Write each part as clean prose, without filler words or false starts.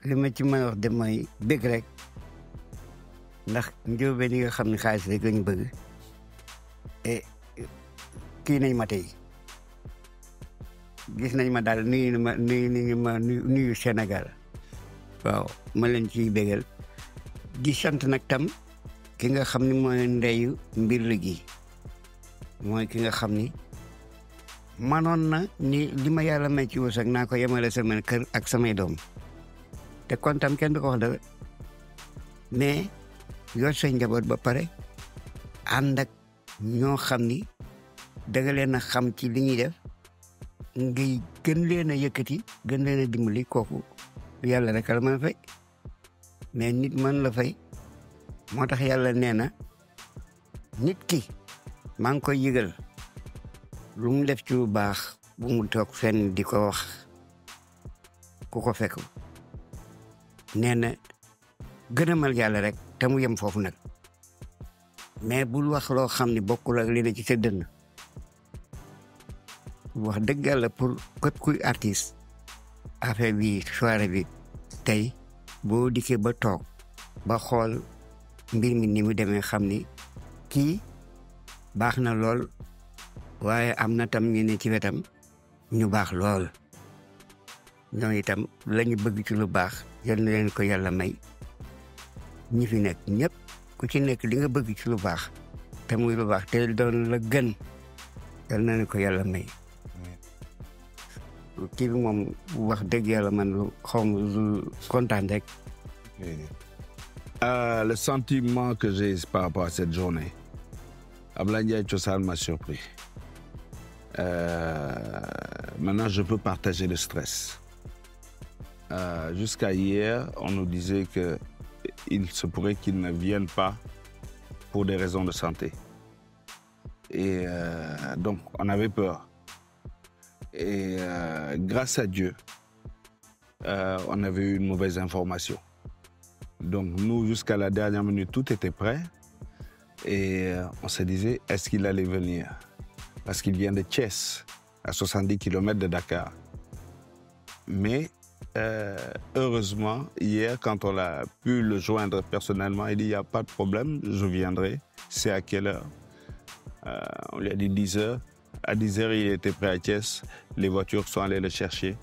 li ma ci mën a wax de mooy bëgg rek ndax njóobeen yi nga xam ne xaalis rek lañu bëgg et kii nañ ma tey gis nañ ma daal nuyu Sénégal waaw ma leen ciy bégal di sant nag tam ki nga xam ni mooy ndeyu mbir la gi mooy ki nga xam ni manoon na ni li ma yàlla may ci wërsëg naa ko yemale sama kër ak samay doom te kon tam kenn du ko wax dara mais yor sa njaboot ba pare ànd ak ñoo xam ni danga leen a xam ci li ñuy def ngay gën leen a yëkkati gën leen a dimbali kooku yàlla rek la mën a fay mais nit mën la fay moo tax yàlla nee na nit ki maa ngi koy yëgal lu mu def ci lu baax bu mu toog fenn di ko wax ku ko fekk nee na gënamal yàlla rek te mu yem foofu nag mais bul wax loo xam ne bokkul ak li ne ci sa dënn wax dëgg yàlla pour képp kuy artiste affaire bi soirée bi tey boo dikkee ba toog ba xool mbir mi ni mu demee xam ni kii baax na lool waaye am na tam ñu ne ci wetam ñu baax lool ñoo itam la ñu bëgg ci lu baax yal na leen ko yàlla may ñi fi nekk ñëpp ku ci nekk li nga bëgg ci lu baax te muy lu baax te doon la gën yal na leen ko yàlla may kii bi moom wax dëgg yàlla man lu xaw ma lu kontaan rek. Le sentiment que j'ai par rapport à cette journée, Ablaye Ndiaye Thiossane m'a surpris. Maintenant, je peux partager le stress. Jusqu'à hier, on nous disait qu'il se pourrait qu'il ne vienne pas pour des raisons de santé. Et donc, on avait peur. Et grâce à Dieu, on avait eu une mauvaise information. Donc nous, jusqu'à la dernière minute, tout était prêt. Et on se disait, est-ce qu'il allait venir? Parce qu'il vient de Thiès, à 70 km de Dakar. Mais heureusement, hier, quand on a pu le joindre personnellement, il dit, il n'y a pas de problème, je viendrai. C'est à quelle heure? On lui a dit 10 heures. À 10 heures, il était prêt à Thiès. Les voitures sont allées le chercher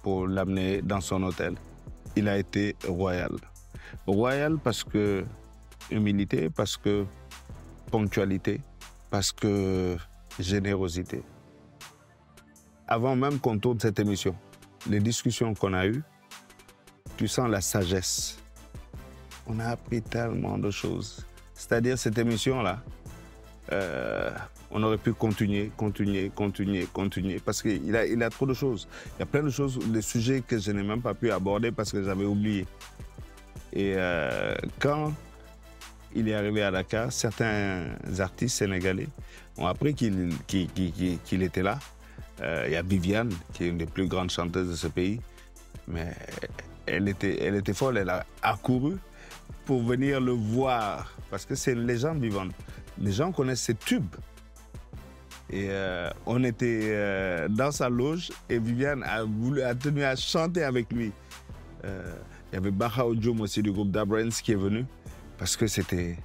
pour l'amener dans son hôtel. Il a été royal. Royal parce que humilité, parce que ponctualité, parce que générosité. Avant même qu'on tourne cette émission, les discussions qu'on a eues, tu sens la sagesse. On a appris tellement de choses. C'est-à-dire cette émission-là, on aurait pu continuer, parce qu'il a trop de choses. Il y a plein de choses, des sujets que je n'ai même pas pu aborder parce que j'avais oublié. Et quand il est arrivé à Dakar, certains artistes sénégalais ont appris qu'il était là. Il y a Viviane, qui est une des plus grandes chanteuses de ce pays, mais elle était folle, elle a accouru pour venir le voir, parce que c'est une légende vivante. Les gens connaissent ses tubes. Et on était dans sa loge et Viviane a tenu à chanter avec lui. Il y avait Baha Odjoum aussi du groupe Dabrens qui est venu parce que c'était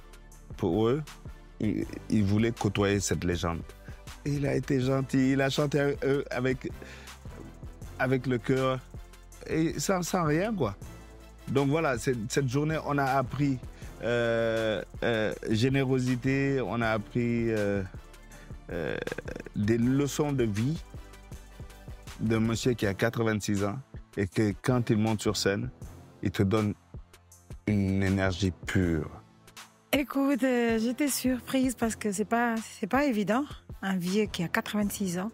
pour eux, ils voulaient côtoyer cette légende. Et il a été gentil, il a chanté avec le cœur et sans rien quoi. Donc voilà, cette journée, on a appris générosité, on a appris des leçons de vie d'un monsieur qui a 86 ans et que quand il monte sur scène, il te donne une énergie pure. Écoute, j'étais surprise parce que c'est pas évident. Un vieux qui a 86 ans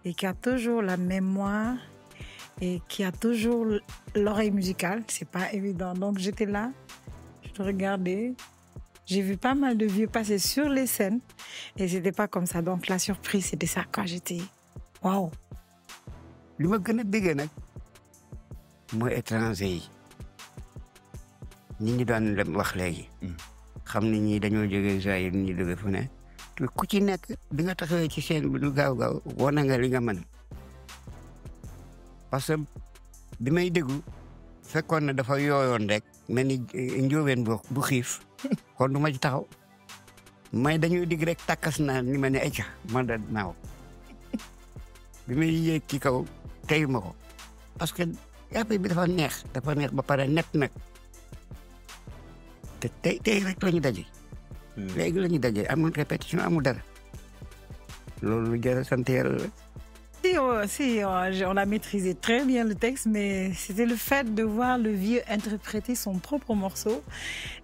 et qui a toujours la mémoire et qui a toujours l'oreille musicale, c'est pas évident. Donc j'étais là, je te regardais. J'ai vu pas mal de vieux passer sur les scènes et c'était pas comme ça. Donc la surprise, c'était ça quand j'étais waouh. li ma gën a bëggee nag mooy étranger yi ñi daan wax léegi. xam ni ñii dañoo jógee Zaïre ñi jógee fu ne ku ci nekk bi nga taxawee ci scène bi lu gaaw wane nga li nga mën parce que bi may déglu fekkoon ne dafa yooyoon rek mel ni njóobeen bu xiif kon du ma ci taxaw may dañuy dig rek takkas naa ni ma ne ayca man da naaw bi may yéeg ci kaw teyu ma ko parce que yàpp bi dafa neex ba pare net nag te tey rek la ñu daje. léegi la ñu daje amul répétition amul dara loolu lu jar a sant yàlla la. On a maîtrisé très bien le texte, mais c'était le fait de voir le vieux interpréter son propre morceau.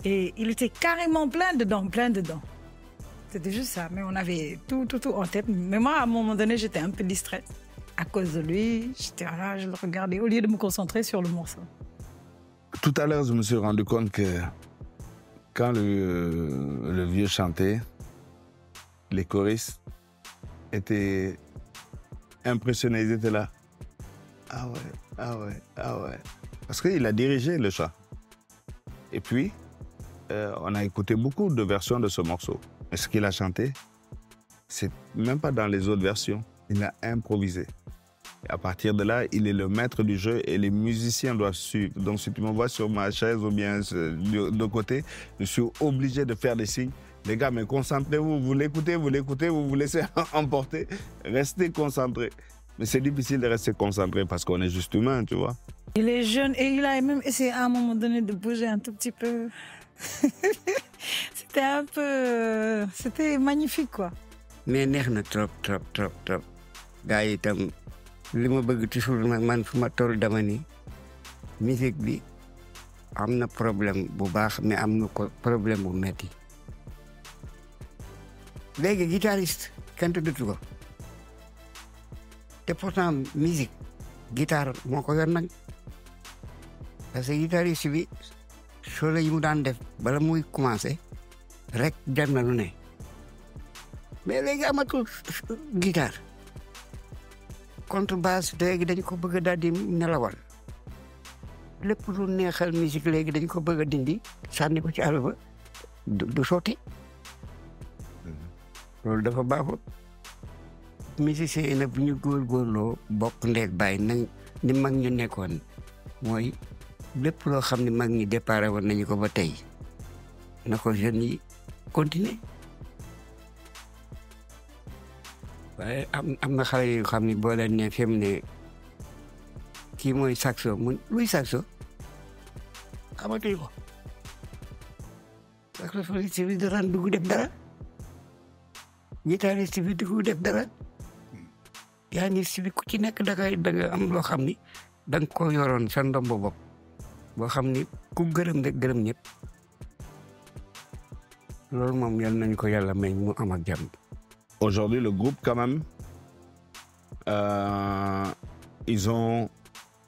Et il était carrément plein dedans. C'était juste ça, mais on avait tout en tête. Mais moi, à un moment donné, j'étais un peu distraite. À cause de lui, j'étais là, je le regardais, au lieu de me concentrer sur le morceau. Tout à l'heure, je me suis rendu compte que quand le vieux chantait, les choristes étaient impressionnés, ils étaient là. Ah ouais. Parce qu'il a dirigé le chant. Et puis, on a écouté beaucoup de versions de ce morceau. Mais ce qu'il a chanté, c'est même pas dans les autres versions. Il a improvisé. Et à partir de là, il est le maître du jeu et les musiciens doivent suivre. Donc, si tu me vois sur ma chaise ou bien de côté, je suis obligé de faire des signes. Les gars, mais concentrez-vous, vous l'écoutez, vous vous laissez emporter. Restez concentrés. Mais c'est difficile de rester concentré parce qu'on est juste humain, tu vois. Il est jeune et il a même essayé à un moment donné de bouger un tout petit peu. C'était magnifique, quoi. Mais neex na trop. Gars yi itam li ma bëgg toujours man fu ma toll dama ni musique bi am na problème bu baax mais am na ko problème bu metti. léegi guitariste kenn tuddatu ko te pourtant musique guitare moo ko yor nag parce que guitariste bi solo yi mu daan def bala muy commencé rek dem na lu ne mais léegi amatul guitare contrebasse léegi dañ ko bëgg a daal di nelawal lépp lu neexal musique léegi dañ ko bëgg a dindi sànni ko ci àll ba du sotti loolu dafa baaxul musicien yi nag bu ñu góorgóorloo bokk ndeeg bàyyi nag ni mag ñu nekkoon mooy lépp loo xam ne mag ñi déparé woon nañu ko ba tey na ko jeunes yi continuer waaye am na xale yu xam ne boo leen ne fi mu ne kii mooy saxo luy saxo xamatuñu ko saxophoniste bi daan dugg def dara guitariste bi dugg def dara pianiste bi ku ci nekk da nga am loo xam ni da nga ko yoroon sa ndombo bopp boo xam ni ku gërëm rek gërëm ñëpp loolu moom yal nañu ko yàlla may mu am ak jàmm. Aujourd'hui, le groupe, quand même, ils ont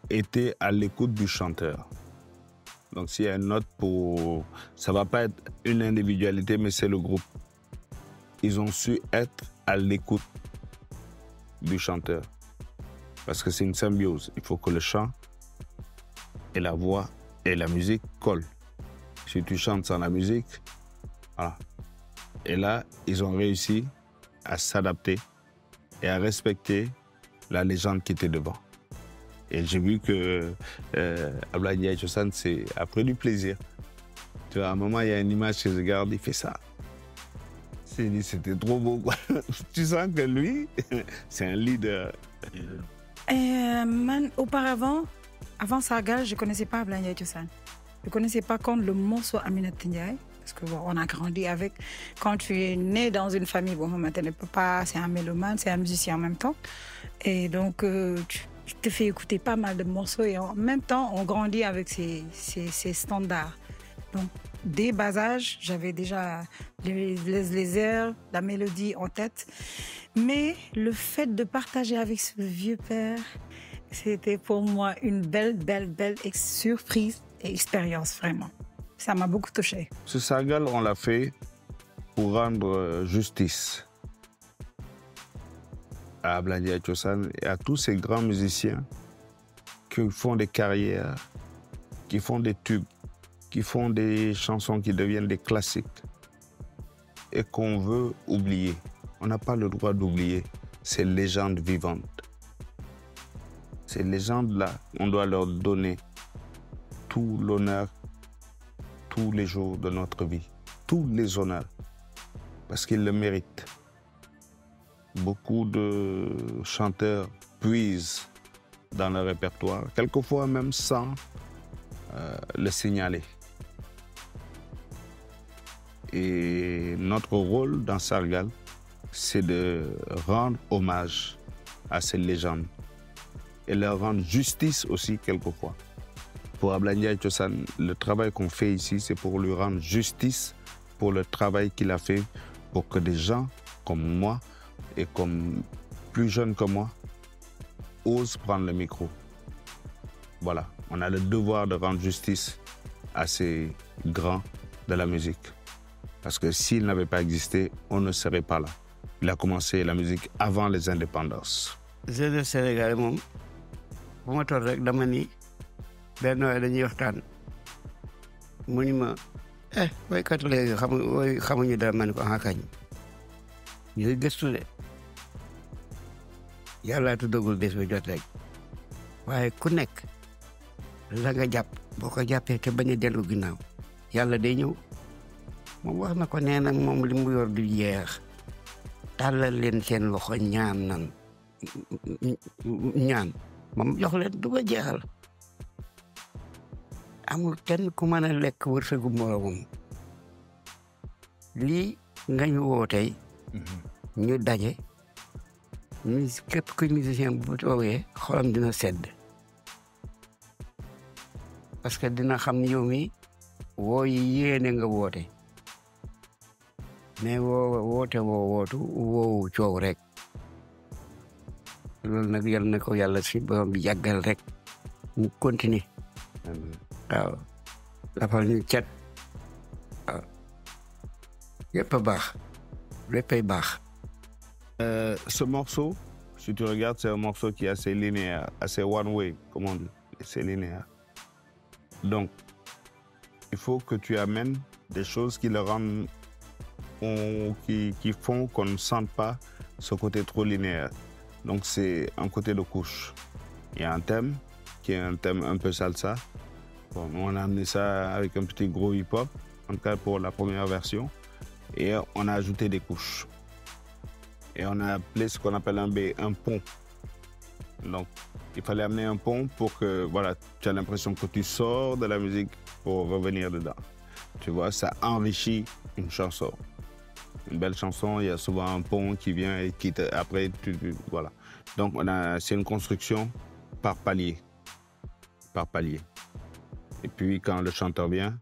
été à l'écoute du chanteur. Donc, s'il y a une note pour... Ça ne va pas être une individualité, mais c'est le groupe. Ils ont su être à l'écoute du chanteur. Parce que c'est une symbiose. Il faut que le chant et la voix et la musique collent. Si tu chantes sans la musique, voilà. Et là, ils ont réussi à s'adapter et à respecter la légende qui était devant. Et j'ai vu que Ablaye Ndiaye Thiossane, c'est après du plaisir. Tu vois, à un moment, il y a une image que je regarde, il fait ça. C'était trop beau, quoi. Tu sens que lui, c'est un leader. Auparavant, avant Sargal, je ne connaissais pas Ablaye Ndiaye Thiossane. Je ne connaissais pas quand le morceau Aminata Ndiaye. Parce qu'on a grandi avec... Quand tu es né dans une famille, bon, maintenant, le papa, c'est un mélomane, c'est un musicien en même temps. Et donc, tu te fais écouter pas mal de morceaux et en même temps, on grandit avec ces standards. Donc, dès bas âge, j'avais déjà les airs, la mélodie en tête. Mais le fait de partager avec ce vieux père, c'était pour moi une belle surprise et expérience, vraiment. Ça m'a beaucoup touchée. Ce Sargal, on l'a fait pour rendre justice à Ablaye Ndiaye Thiossane et à tous ces grands musiciens qui font des carrières, qui font des tubes, qui font des chansons qui deviennent des classiques et qu'on veut oublier. On n'a pas le droit d'oublier ces légendes vivantes. Ces légendes-là, on doit leur donner tout l'honneur tous les jours de notre vie. Tous les honneurs. Parce qu'il le mérite. Beaucoup de chanteurs puisent dans le répertoire, quelquefois même sans le signaler. Et notre rôle dans Sargal, c'est de rendre hommage à ces légendes et leur rendre justice aussi quelquefois. Pour Ablaye Ndiaye Thiossane, le travail qu'on fait ici, c'est pour lui rendre justice pour le travail qu'il a fait pour que des gens comme moi et comme plus jeunes que moi osent prendre le micro. Voilà, on a le devoir de rendre justice à ces grands de la musique. Parce que s'il n'avait pas existé, on ne serait pas là. Il a commencé la musique avant les indépendances. jeunesse Sénégal moom bu ma toll rek dama ni benn waay dañuy waxtaan mu ni ma waykat léegi xamuñu dara ma ne ko kañ ñuy gëstu de yàlla tuddagul bés ba jot rek waaye ku nekk la nga jàpp boo ko jàppee te bañ a dellu ginnaaw yàlla day ñëw moom wax na ko nee na moom li mu yor du jeex tàllal leen seen loxo ñaan moom jox leen du ko jeexal amul kenn ku mën a lekk wërsëgu moroomam lii nga ñu woo tey ñu daje ñu képp ku musicien bu toogee xolam dina sedd parce que dina xam ni yow mi woo yi yéene nga woote mais woote woowu coow rek loolu nag yal na ko yàlla si borom bi yàggal rek mu continuer waaw dafal ñu cet waaw yëpp a baax léppay baax. Ce morceau, si tu regardes, c'est un morceau qui est assez linéaire, assez one way, comme on dit, c'est linéaire. Donc, il faut que tu amènes des choses qui le rendent, qui font qu'on ne sente pas ce côté trop linéaire. Donc, c'est un côté de couche. Il y a un thème qui est un thème un peu salsa. Bon, on a amené ça avec un petit gros hip-hop, en tout cas pour la première version. Et on a ajouté des couches. Et on a appelé ce qu'on appelle un pont. Donc, il fallait amener un pont pour que, voilà, tu as l'impression que tu sors de la musique pour revenir dedans. Tu vois, ça enrichit une chanson. Une belle chanson, il y a souvent un pont qui vient et qui après, voilà. Donc, c'est une construction par palier. Par palier. Et puis, quand le chanteur vient,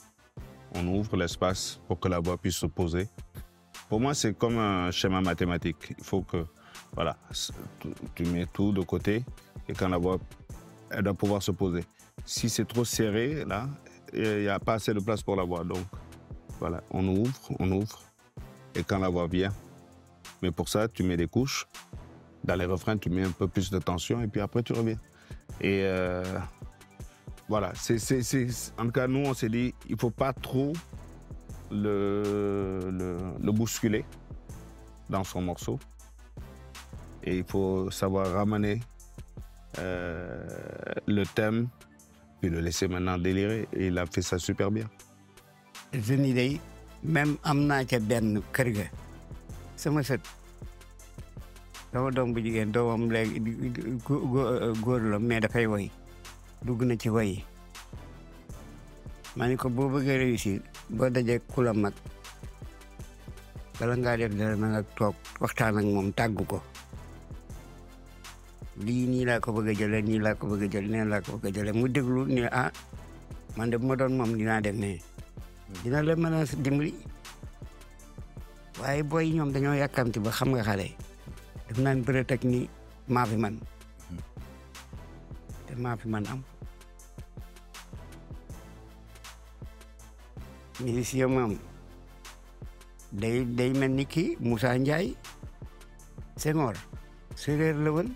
on ouvre l'espace pour que la voix puisse se poser. Pour moi, c'est comme un schéma mathématique. Il faut que, voilà, tu mets tout de côté et quand la voix, elle doit pouvoir se poser. Si c'est trop serré, là, il n'y a pas assez de place pour la voix. Donc, voilà, on ouvre. Et quand la voix vient, mais pour ça, tu mets des couches. Dans les refrains, tu mets un peu plus de tension et puis après, tu reviens. Et voilà, en tout cas, nous, on s'est dit, il ne faut pas trop le bousculer dans son morceau. Et il faut savoir ramener le thème, puis le laisser maintenant délirer. Et il a fait ça super bien. jeunes yi day même am naa ca benn kër ga sama sët sama doom bu jigéen doomam léegi góor la mais dafay woy dugg na ci woy ma ni ko boo bëggee réussir boo dajee ku la mag bala ngaa def dara na nga toog waxtaan ak moom tàggu ko lii nii laa ko bëgg a jëlee nii laa ko bëgg a jëlee nee laa ko bëgg a jëlee mu déglu ni man de bu ma doon moom dinaa def ne dina la mën a dimbali waaye booy ñoom dañoo yàkkamti ba xam nga xale def naan bëreet ak ni maa fi man te maa fi man am musicien moom day mel ni kii Moussa Ndiaye Senghor séeréer la woon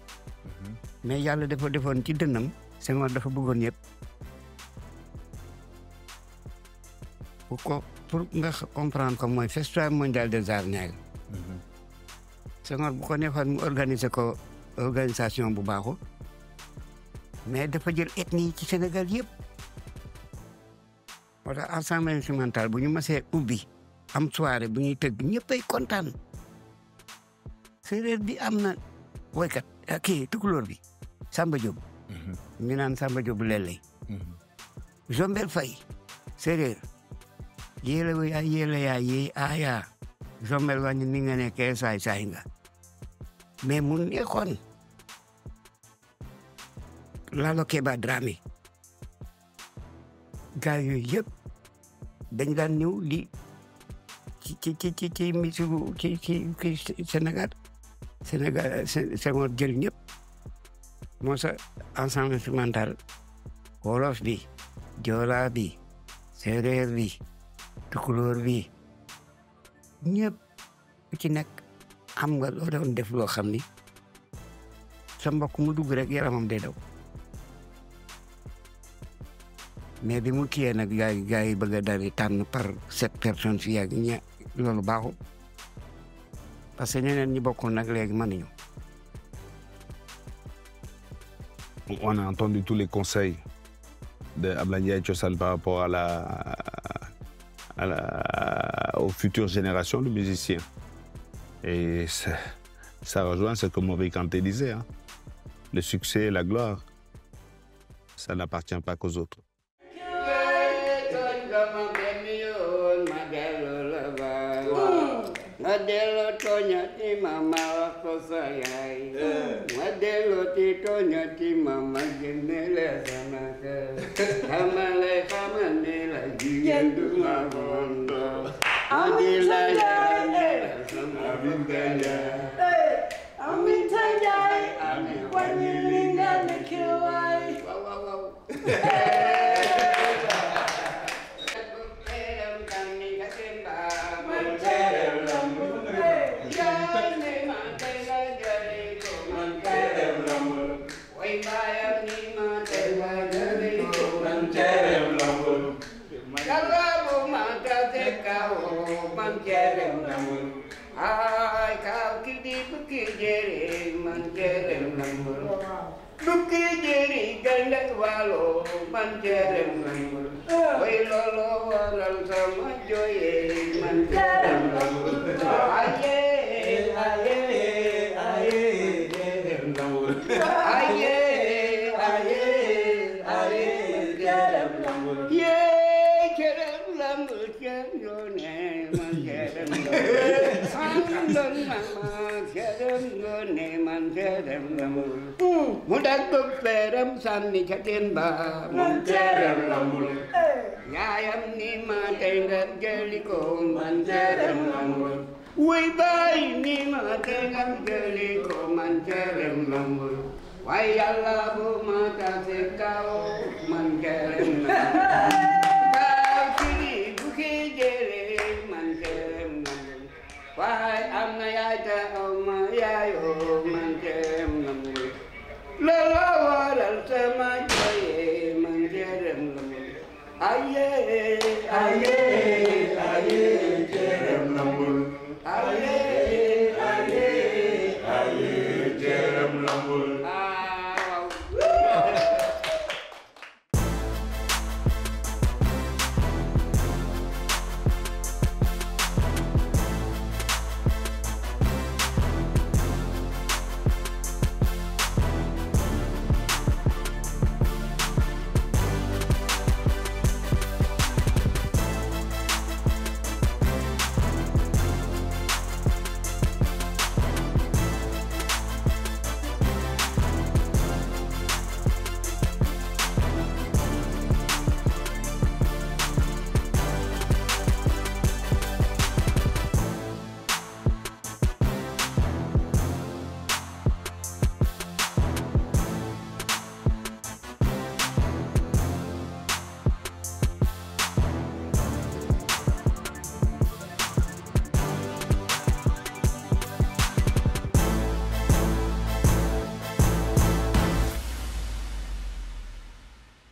mais yàlla dafa defoon ci dënnam Senghor dafa bëggoon yëpp pour nga comprendre ko mooy festival mondial des arts nègres Senghor bu ko neexoon mu organiser ko organisation bu baaxul mais dafa jël ethnie ci Sénégal yëpp moo tax ensemble instrumental bu ñu masee ubbi am soirée bu ñuy tëgg ñëppay kontaan séeréer bi am na woykat kii tukulóor bi Samba Diop ñu naan Samba Diop lelley Jombel Faye séeréer yéela yaa yee aya Jombel wàññi ni nga nekkee saay nga mais mu nekkoon Lalo Keba Dramé gaa yooyu yëpp dañ daan ñëw di ci misigu ci Sénégal Senghor jël ñëpp moo sa ensemble instrumental wolof bi joola bi séeréer bi tukulóor bi ñëpp ci nekk xam nga loo doon def loo xam ni sa mbokk mu dugg rek yaramam day daw mais bi mu kiyee nag gaa yi bëgg a dari tànn par 7 personnes fii ak loolu baaxul parce que ñeneen ñi bokkul nag léegi mënuñu. On a entendu tous les conseils de Ablaye Ndiaye Thiossane par rapport aux futures générations de musiciens. Et ça rejoint ce que Mori Kanté disait. Hein. Le succès et la gloire, ça n'appartient pas qu'aux autres. Madelo tonya ti mama wako sayai, madelo ti tonya ti mama genele sanaka, kamale kamanela jiyendu magondo, adila ya sama bingala, Amintaya, wanilinga nikiwai. Ay kau kidi buki jeri manjerem lambur, buki jeri ganda walo manjerem lambur, oi lolo waral sama joye manjerem lambur, aye lambur, aye jerem lambur, ye jerem lambur jerone manjerem lambur. Mudak peram sanni chatin ba manjaram lambul yayam ni ma tengan geliko manjaram lambul wai bai ni ma tengan geliko manjaram lambul wai Allah bu mata sekau manjaram lambul kau kiri buki jere manjaram lambul wai amna yata oma yayo manjaram lambul lala waral sama joye manjaram lambul aye